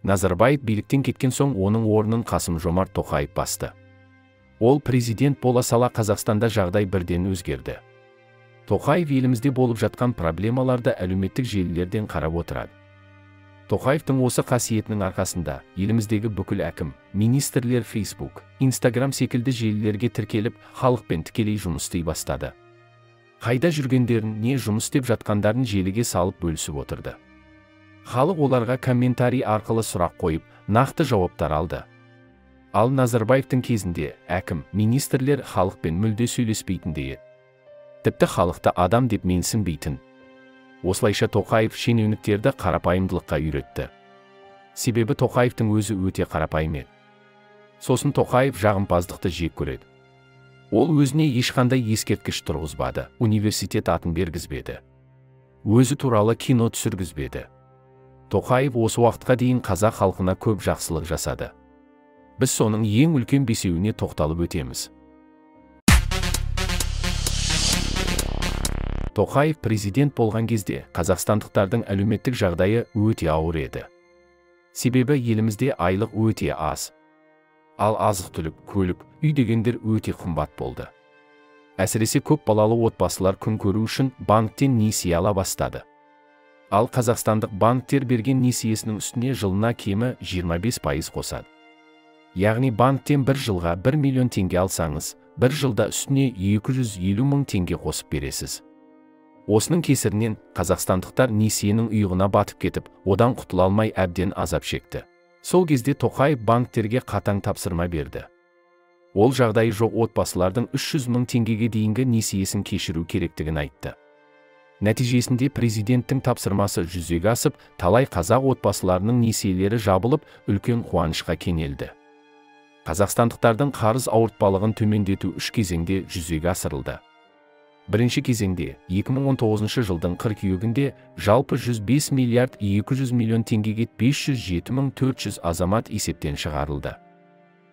Назарбаев биліктен кеткен соң оның орнын Қасым-Жомарт Тоқаев басты. Ол президент бола сала Қазақстанда жағдай бірден өзгерді. Тоқаев елімізде болып жатқан проблемаларды әлеуметтік желілерден қарап отырады. Тоқаевтың осы қасиетінің арқасында еліміздегі бүкіл әкім, министрлер Facebook, Instagram секілді желілерге тіркеліп, халықпен тікелей жұмыс істей бастады. Қайда жүргендерін, не жұмыс істеп жатқандарын желіге салып бөлісіп отырды. Халық оларға комментарий арқылы сұрақ қойып, нақты жауаптар алды. Ал Назарбаевтың кезінде әкім, министрлер халықпен мүлде сөйлеспейтін. Тіпті халықты адам деп менсінбейтін. Осылайша Тоқаев шенеуніктерді қарапайымдылыққа үйретті. Себебі Тоқаевтың өзі өте қарапайым еді. Сосын Тоқаев жағымпаздықты жек көреді. Ол өзіне ешқандай ескерткіш тұрғызбады, университет атын бергізбеді. Өзі туралы кино түсіргізбеді. Тоқаев осы уақытқа дейін қазақ халқына көп жақсылық жасады. Біз соның ең үлкен бесеуіне тоқталып өтеміз. Тоқаев президент болған кезде қазақстандықтардың әлеуметтік жағдайы өте ауыр еді. Себебі елімізде айлық өте аз. Ал азық-түлік, көлік, үй дегендер өте қымбат болды. Әсіресе көп балалы отбасылар күн көру үшін банктен несие ала бастады. Ал қазақстандық банктер берген несиесінің үстіне жылына кемі 25% қосады. Яғни банктен бір жылға 1 миллион теңге алсаңыз, бір жылда үстіне 250 мың теңге қосып бересіз. Осының кесірінен қазақстандықтар несиенің ұйығына батып кетіп, одан құтыла алмай әбден азап шекті. Сол кезде Тоқаев банктерге қатаң тапсырма берді. Ол жағдайы жоқ отбасылардың 300 мың теңгеге дейінгі несиесін кешіру керектігін айтты. Нәтижесінде президенттің тапсырмасы жүзеге асып, талай қазақ отбасыларының несиелері жабылып, үлкен қуанышқа кенелді. Қазақстандықтардың қарыз ауыртпалығын төмендету 3 кезеңде жүзеге асырылды. Бірінші кезеңде 2019 жылдың қыркүйегінде жалпы 105 миллиард 200 миллион теңгеге 507.400 азамат есептен шығарылды.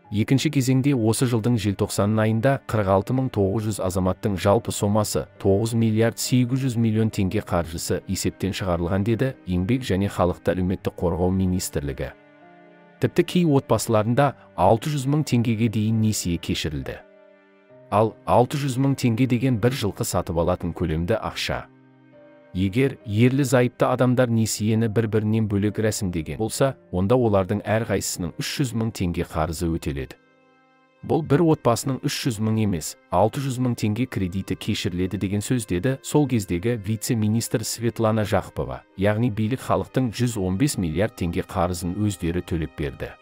Екінші кезеңде осы жылдың желтоқсан айында 46.900 азаматтың жалпы сомасы 9 миллиард 800 миллион теңге қаржысы есептен шығарылған деді Еңбек және халықты әлеуметтік қорғау министрлігі. Тіпті кей отбасыларында 600 мың теңгеге дейін несие кешірілді. Ал 600 мың теңге деген бір жылқы сатып алатын көлемді ақша. Егер ерлі зайыпты адамдар несиені бір-бірінен бөлек рәсімдеген болса, онда олардың әрқайсысының 300 мың теңге қарызы өтеледі. Бұл бір отбасының 300 мың емес, 600 мың теңге кредиті кешіріледі деген сөз деді сол кездегі вице-министр Светлана Жақыпова, яғни билік халықтың 115 миллиард теңге қарызын өздері төлеп берді.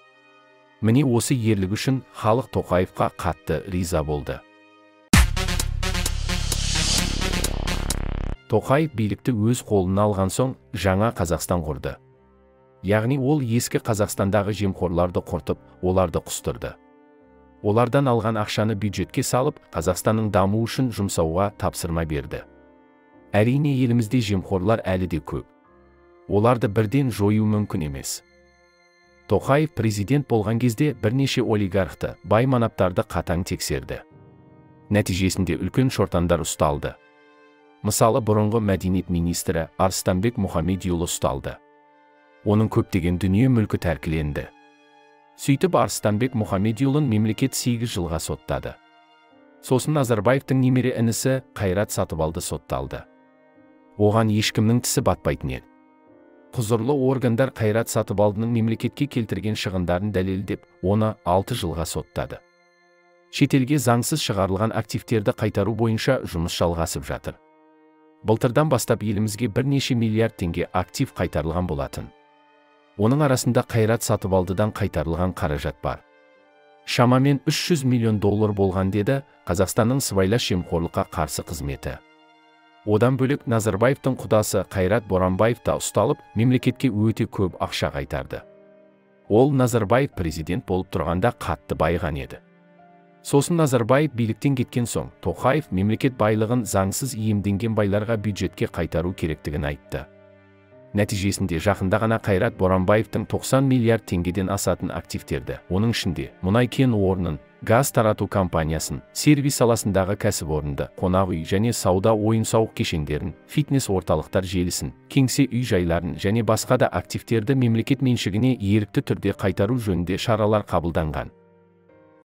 Міне осы ерлік үшін халық Тоқаевқа қатты риза болды. Тоқаев билікті өз қолына алған соң жаңа Қазақстан құрды. Яғни ол ескі Қазақстандағы жемқорларды құртып, оларды құстырды. Олардан алған ақшаны бюджетке салып, Қазақстанның дамуы үшін жұмсауға тапсырма берді. Әрине елімізде жемқорлар әлі де көп. Оларды бірден жою мүмкін емес. Тоқаев президент болған кезде бірнеше олигархты, бай манаптарды қатаң тексерді. Нәтижесінде үлкен шортандар ұсталды. Мысалы, бұрынғы мәдениет министрі Арыстанбек Мұхамедиұлы ұсталды. Оның көптеген дүние мүлкі тәркіленді. Сөйтіп Арыстанбек Мұхамедиұлын мемлекет 8 жылға соттады. Сосын Назарбаевтың немере інісі Қайрат Сатыбалды сотталды. Оған ешкімнің тісі батпайтын еді. Құзырлы органдар Қайрат Сатыбалдының мемлекетке келтірген шығындарын дәлелдеп, оны 6 жылға соттады. Шетелге заңсыз шығарылған активтерді қайтару бойынша жұмыс жалғасып жатыр. Былтырдан бастап елімізге бірнеше миллиард теңге актив қайтарылған болатын. Оның арасында Қайрат Сатыбалдыдан қайтарылған қаражат бар. Шамамен 300 миллион доллар болған деді Қазақстанның сыбайлас жемқорлыққа қарсы қызметі. Одан бөлек Назарбаевтың құдасы Қайрат Боранбаев та ұсталып, мемлекетке өте көп ақша қайтарды. Ол Назарбаев президент болып тұрғанда қатты байыған еді. Сосын Назарбаев биліктен кеткен соң, Тоқаев мемлекет байлығын заңсыз иемденген байларға бюджетке қайтару керектігін айтты. Нәтижесінде жақында ғана Қайрат Боранбаевтың 90 миллиард теңгеден асатын активтерді, оның ішінде мұнай кен орнын, газ тарату компаниясын, сервис саласындағы кәсіпорынды, қонақ үй және сауда ойын-сауық кешендерін, фитнес орталықтар желісін, кеңсе үй-жайларын және басқа да активтерді мемлекет меншігіне ерікті түрде қайтару жөнінде шаралар қабылданған.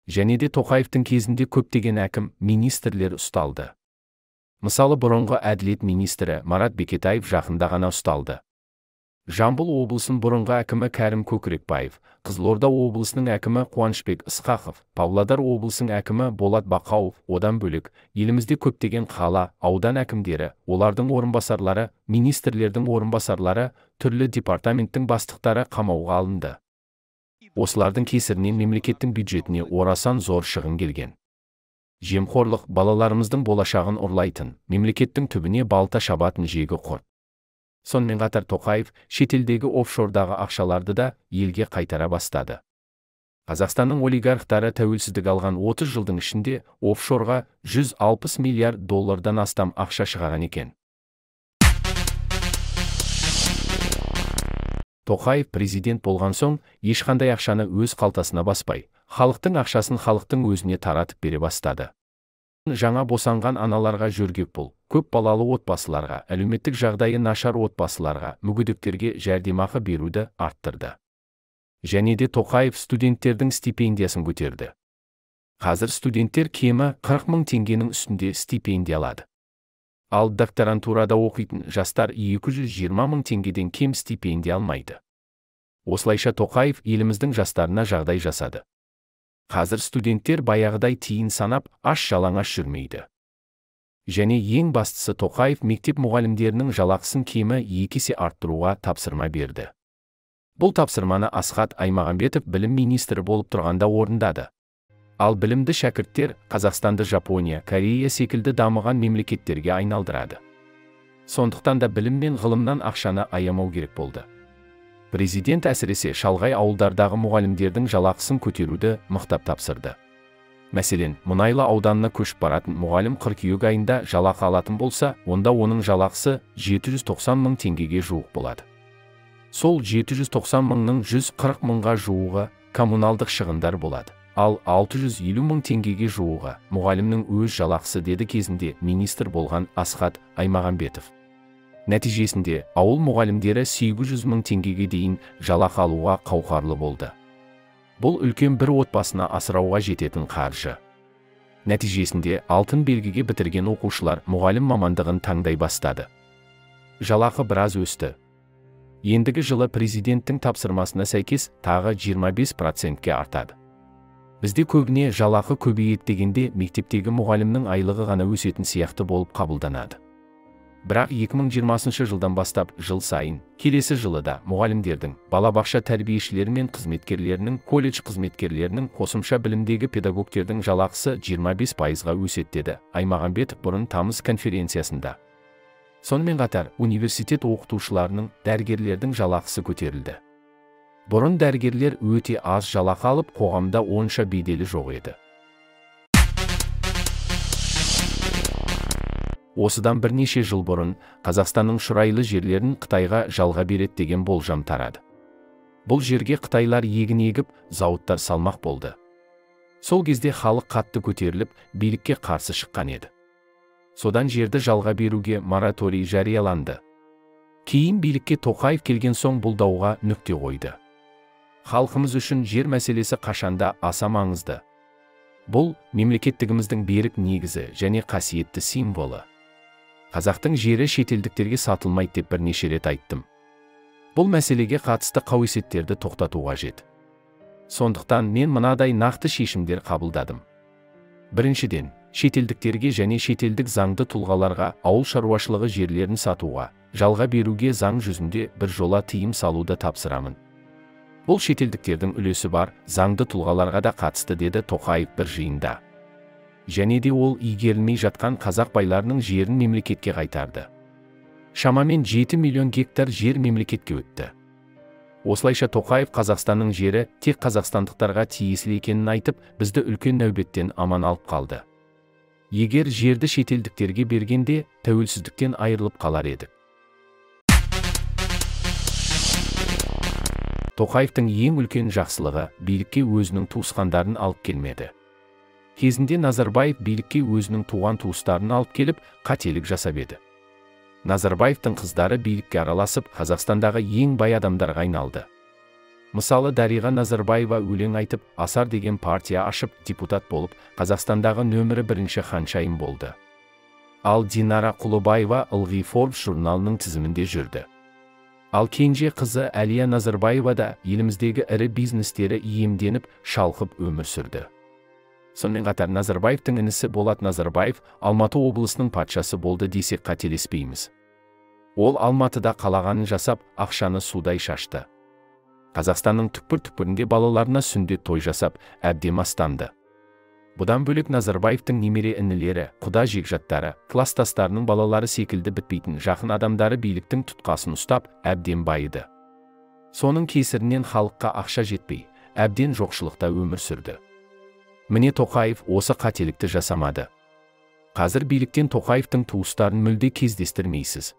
Және де Тоқаевтың кезінде көптеген әкім, министрлер ұсталды. Мысалы, бұрынғы әділет министрі Марат Бекетаев жақында ғана ұсталды. Жамбыл облысының бұрынғы әкімі Кәрім Көкірекбаев, Қызылорда облысының әкімі Қуанышбек Ысқақов, Павлодар облысының әкімі Болат Бақауов, одан бөлек, елімізде көптеген қала, аудан әкімдері, олардың орынбасарлары, министрлердің орынбасарлары, түрлі департаменттің бастықтары қамауға алынды. Осылардың кесірінен мемлекеттің бюджетіне орасан зор шығын келген. Жемқорлық балаларымыздың болашағын ұрлайтын, мемлекеттің түбіне балта шабатын жегі құрт. Сонымен қатар Тоқаев шетелдегі офшордағы ақшаларды да елге қайтара бастады. Қазақстанның олигархтары тәуелсіздік алған 30 жылдың ішінде офшорға 160 миллиард доллардан астам ақша шығарған екен. Тоқаев президент болған соң ешқандай ақшаны өз қалтасына баспай, халықтың ақшасын халықтың өзіне таратып бере бастады. Жаңа босанған аналарға жөргек бол, көп балалы отбасыларға, әлеуметтік жағдайы нашар отбасыларға, мүгедектерге жәрдемақы беруді арттырды. Және де Тоқаев студенттердің стипендиясын көтерді. Қазір студенттер кемі 40 мың теңгенің үстінде стипендия алады. Ал докторантурада оқитын жастар 220 мың теңгеден кем стипендия алмайды. Осылайша Тоқаев еліміздің жастарына жағдай жасады. Қазір студенттер баяғыдай тиын санап, аш-жалаңаш жүрмейді. Және ең бастысы Тоқаев мектеп мұғалімдерінің жалақысын кемі 2 есе арттыруға тапсырма берді. Бұл тапсырманы Асхат Аймағамбетов білім министрі болып тұрғанда орындады. Ал білімді шәкірттер Қазақстанды Жапония, Корея секілді дамыған мемлекеттерге айналдырады. Сондықтан да білім мен ғылымнан ақшаны аямау керек болды. Президент әсіресе шалғай ауылдардағы мұғалімдердің жалақысын көтеруді мықтап тапсырды. Мәселен, Мұнайлы ауданына көшіп баратын мұғалім қыркүйек айында жалақы алатын болса, онда оның жалақысы 790 мың теңгеге жуық болады. Сол 790 мыңның 140 мыңға жуығы коммуналдық шығындар болады. Ал 650 мың теңгеге жуығы мұғалімнің өз жалақысы, деді кезінде министр болған Асхат Аймағамбетов. Нәтижесінде ауыл мұғалімдері 800 мың теңгеге дейін жалақы алуға қауқарлы болды. Бұл үлкен бір отбасына асырауға жететін қаржы. Нәтижесінде алтын белгіге бітірген оқушылар мұғалім мамандығын таңдай бастады. Жалақы біраз өсті. Ендігі жылы президенттің тапсырмасына сәйкес тағы 25%-ке артады. Бізде көбіне жалақы көбейеді дегенде мектептегі мұғалімнің айлығы ғана өсетін сияқты болып қабылданады. Бірақ 2020 жылдан бастап жыл сайын, келесі жылы да мұғалімдердің, балабақша тәрбиешілері мен қызметкерлерінің, колледж қызметкерлерінің, қосымша білімдегі педагогтердің жалақысы 25%-ға өседі, деді Аймағамбетов бұрын тамыз конференциясында. Сонымен қатар, университет оқытушыларының, дәрігерлердің жалақысы көтерілді. Бұрын дәрігерлер өте аз жалақы алып, қоғамда онша беделі жоқ еді. Осыдан бірнеше жыл бұрын Қазақстанның шұрайлы жерлерін Қытайға жалға береді деген болжам тарады. Бұл жерге қытайлар егін егіп, зауыттар салмақ болды. Сол кезде халық қатты көтеріліп, билікке қарсы шыққан еді. Содан жерді жалға беруге мораторий жарияланды. Кейін билікке Тоқаев келген соң бұл дауға нүкте қойды. Халқымыз үшін жер мәселесі қашанда аса маңызды. Бұл мемлекеттігіміздің берік негізі және қасиетті символы. Қазақтың жері шетелдіктерге сатылмайды деп бірнеше рет айттым. Бұл мәселеге қатысты қауесеттерді тоқтату қажет. Сондықтан мен мынадай нақты шешімдер қабылдадым. Біріншіден, шетелдіктерге және шетелдік заңды тұлғаларға ауыл шаруашылығы жерлерін сатуға, жалға беруге заң жүзінде біржола тыйым салуды тапсырамын. Бұл шетелдіктердің үлесі бар заңды тұлғаларға да қатысты, деді Тоқаев бір жиында. Және де ол игерілмей жатқан қазақ байларының жерін мемлекетке қайтарды. Шамамен 7 миллион гектар жер мемлекетке өтті. Осылайша Тоқаев Қазақстанның жері тек қазақстандықтарға тиесілі екенін айтып, бізді үлкен нәубеттен аман алып қалды. Егер жерді шетелдіктерге бергенде, тәуелсіздіктен айырылып қалар едік. Тоқаевтың ең үлкен жақсылығы билікке өзінің туысқандарын алып келмеді. Кезінде Назарбаев билікке өзінің туған туыстарын алып келіп, қателік жасап еді. Назарбаевтың қыздары билікке араласып, Қазақстандағы ең бай адамдарға айналды. Мысалы, Дариға Назарбаева өлең айтып, Асар деген партия ашып, депутат болып, Қазақстандағы нөмірі 1 ханшайым болды. Ал Динара Құлыбаева ылғи Forbes журналының тізімінде жүрді. Ал кенже қызы Әлия Назарбаева да еліміздегі ірі бизнестері иемденіп, шалқып өмір сүрді. Сонымен қатар Назарбаевтың інісі Болат Назарбаев Алматы облысының патшасы болды десек қателеспейміз. Ол Алматыда қалағанын жасап, ақшаны судай шашты. Қазақстанның түкпір-түкпірінде балаларына сүндет той жасап, әбден мастанды. Бұдан бөлек Назарбаевтың немере інілері, құда жекжаттары, кластастарының балалары секілді бітпейтін жақын адамдары биліктің тұтқасын ұстап, әбден байыды. Соның кесірінен халыққа ақша жетпей, әбден жоқшылықта өмір сүрді. Міне Тоқаев осы қателікті жасамады. Қазір биліктен Тоқаевтың туыстарын мүлде кездестірмейсіз.